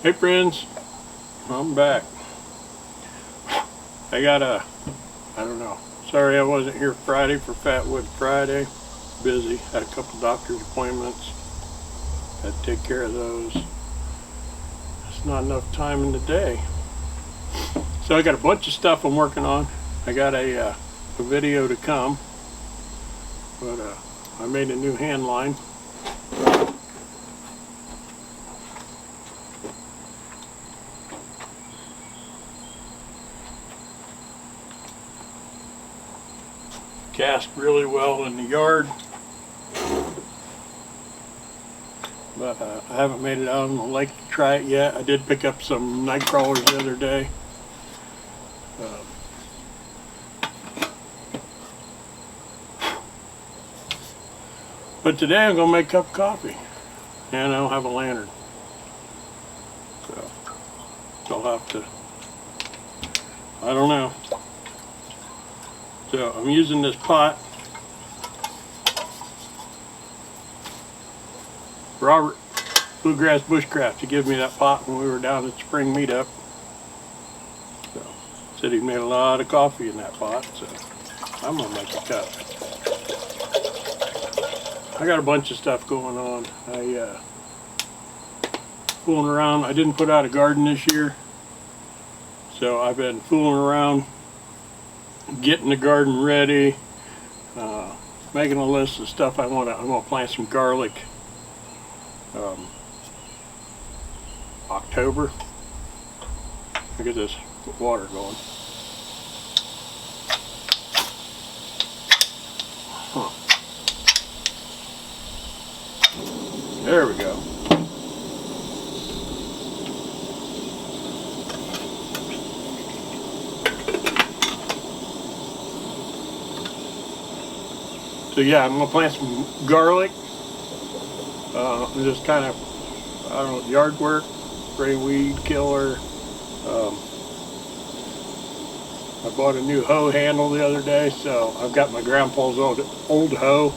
Hey friends, I'm back. I don't know. Sorry I wasn't here Friday for Fatwood Friday. Busy, had a couple doctor's appointments. Had to take care of those. It's not enough time in the day. So I got a bunch of stuff I'm working on. I got a video to come, but I made a new hand line. Cast really well in the yard, but I haven't made it out on the lake to try it yet. I did pick up some night crawlers the other day. But today I'm going to make a cup of coffee, and I don't have a lantern, so I'll have to, I don't know. So I'm using this pot. Robert Bluegrass Bushcraft, he gave me that pot when we were down at spring meetup. So said he made a lot of coffee in that pot, so I'm gonna make a cup. I got a bunch of stuff going on. Fooling around. I didn't put out a garden this year, so I've been fooling around, getting the garden ready, making a list of stuff I want to plant some garlic. October. Look at this water going. Huh. There we go. So yeah, I'm gonna plant some garlic. Just kind of, I don't know, yard work, spray weed killer. I bought a new hoe handle the other day, so I've got my grandpa's old hoe.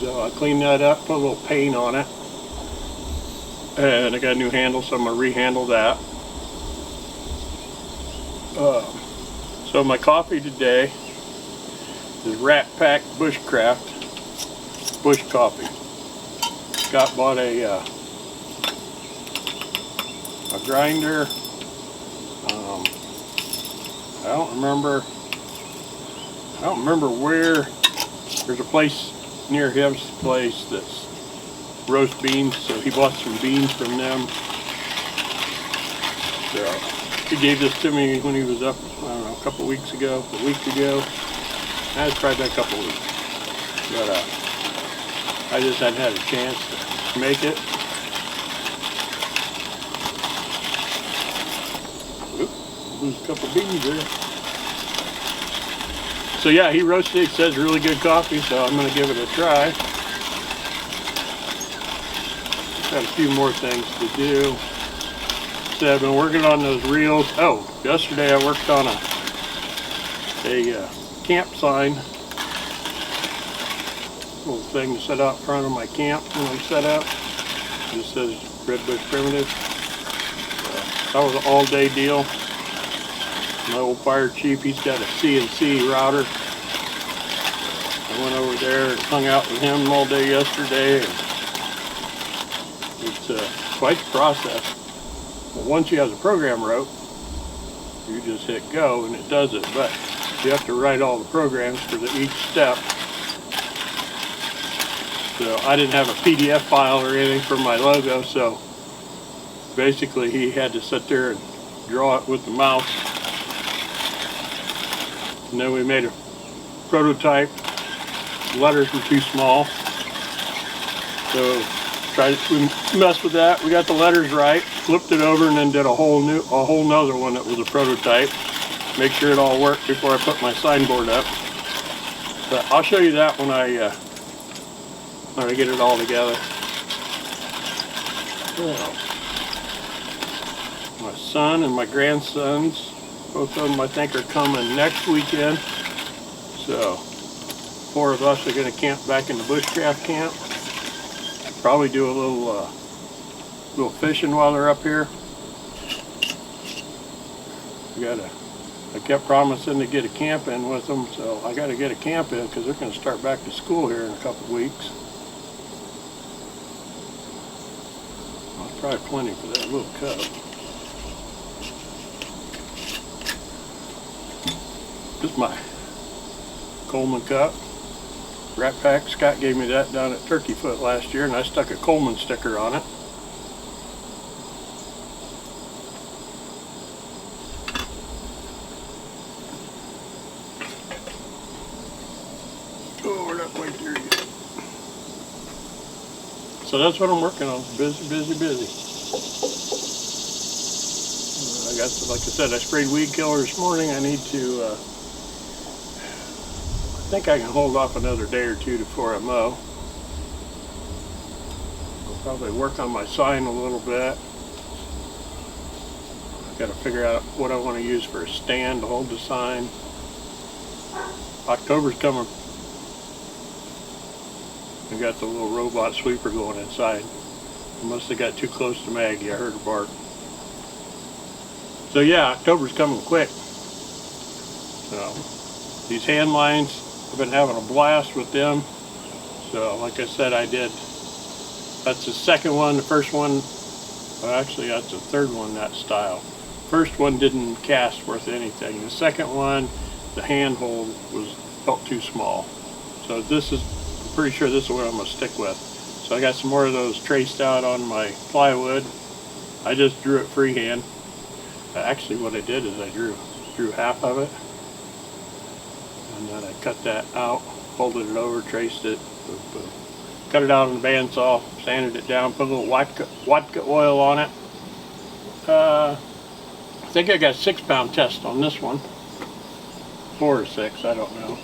So I cleaned that up, put a little paint on it, and I got a new handle, so I'm gonna rehandle that. So my coffee today is Rat Pack Bushcraft Bush Coffee. Scott bought a grinder. I don't remember where. There's a place near his place that's roast beans, so he bought some beans from them. So he gave this to me when he was up, I don't know, a week ago. That's probably been a couple weeks. But I just hadn't had a chance to make it. Lose a couple beans there. So yeah, he roasted it. He says really good coffee, so I'm going to give it a try. Got a few more things to do. So I've been working on those reels. Oh, yesterday I worked on a camp sign. Little thing to set out front of my camp when I'm set up. It just says Red Bush Primitive. That was an all-day deal. My old fire chief, he's got a CNC router. I went over there and hung out with him all day yesterday. And it's quite the process. But once you have the program wrote, you just hit go and it does it. But you have to write all the programs for each step. So I didn't have a PDF file or anything for my logo, so basically he had to sit there and draw it with the mouse. And then we made a prototype. The letters were too small, so we messed with that. We got the letters right, flipped it over, and then did a whole nother one that was a prototype. Make sure it all worked before I put my signboard up. But I'll show you that when I get it all together. Well, my son and my grandsons, both of them I think are coming next weekend. So 4 of us are going to camp back in the bushcraft camp. Probably do a little fishing while they're up here. I kept promising to get a camp in with them, so I got to get a camp in because they're going to start back to school here in a couple weeks. I'll probably plenty for that little cup. This is my Coleman cup. Rat Pack. Scott gave me that down at Turkey Foot last year, and I stuck a Coleman sticker on it. Oh, we're not quite there yet. So that's what I'm working on. Busy, busy, busy. I got, like I said, I sprayed weed killer this morning. I need to, I think I can hold off another day or two before I mow. I'll probably work on my sign a little bit. I've got to figure out what I want to use for a stand to hold the sign. October's coming. I got the little robot sweeper going inside. I must have got too close to Maggie. I heard her bark. So yeah, October's coming quick. So these handlines, I've been having a blast with them. So like I said, I did. That's the second one. The first one, well, actually that's the third one that style. First one didn't cast worth anything. The second one, the handhold felt too small. So this is, I'm pretty sure this is what I'm going to stick with. So I got some more of those traced out on my plywood. I just drew it freehand. Actually what I did is I drew half of it, and then I cut that out, folded it over, traced it, cut it out on the bandsaw, sanded it down, put a little vodka oil on it. I think I got a 6-pound test on this one. 4 or 6, I don't know.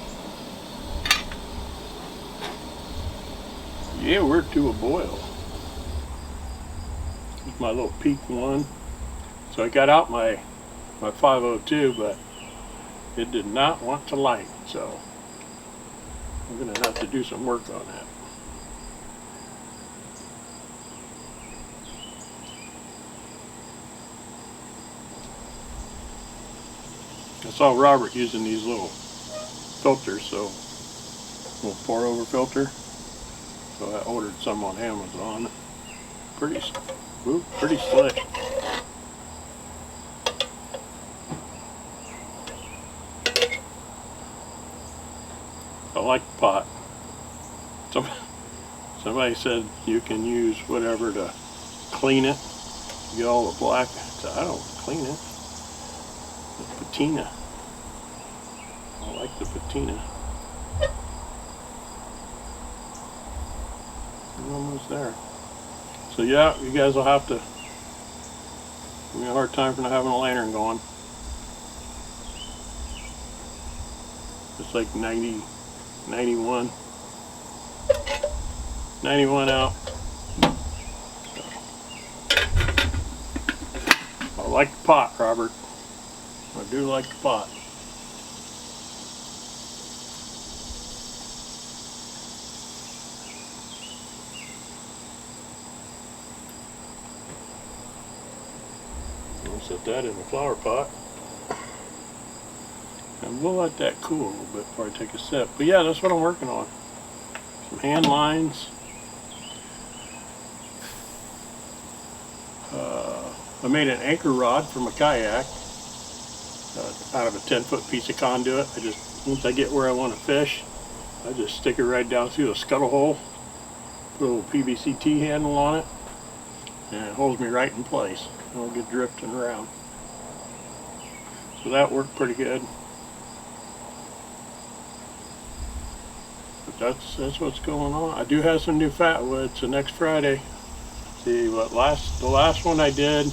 Yeah, we're to a boil. Here's my little peak one. So I got out my 502, but it did not want to light, so I'm going to have to do some work on that. I saw Robert using these little filters, so little pour over filter. So I ordered some on Amazon. Pretty slick. I like the pot. Somebody said you can use whatever to clean it. Get all the black. So I don't clean it. The patina. I like the patina. I'm almost there. So yeah, you guys will have to give me a hard time for not having a lantern going. It's like 91 out. I like the pot, Robert. I do like the pot. I'll set that in the flower pot. And we'll let that cool a little bit before I take a sip. But yeah, that's what I'm working on. Some hand lines. I made an anchor rod from a kayak out of a 10-foot piece of conduit. Once I get where I want to fish, I just stick it right down through the scuttle hole, put a little PVC T-handle on it, and it holds me right in place. I don't get drifting around. So that worked pretty good. But that's what's going on. I do have some new fat wood, so next Friday, see what the last one I did,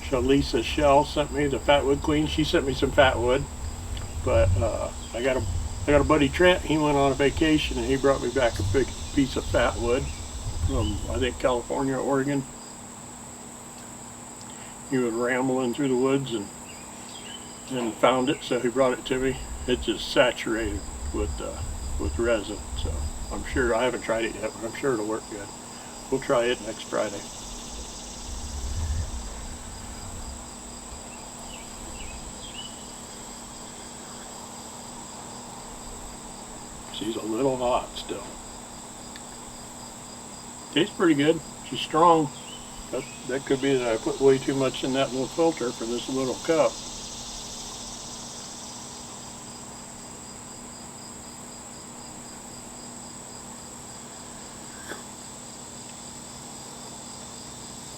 Lisa Shell sent me, the fat wood queen. She sent me some fat wood, but I got a buddy Trent. He went on a vacation and he brought me back a big piece of fat wood from, I think, California or Oregon. He was rambling through the woods and found it, so he brought it to me. It's just saturated with resin, so I'm sure, I haven't tried it yet, but I'm sure it'll work good. We'll try it next Friday. little hot still. Tastes pretty good. She's strong. That could be that I put way too much in that little filter for this little cup.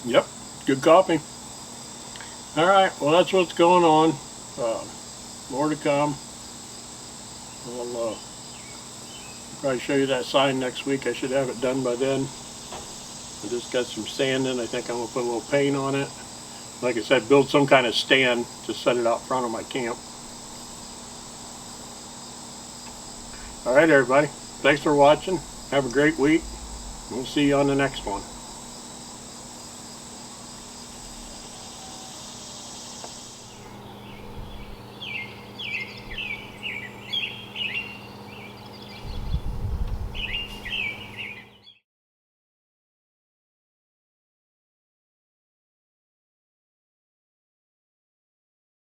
Yep, good coffee. Alright, well that's what's going on. More to come. I'll probably show you that sign next week. I should have it done by then. I just got some sand in. I think I'm going to put a little paint on it. Like I said, build some kind of stand to set it out front of my camp. Alright everybody, thanks for watching. Have a great week. We'll see you on the next one.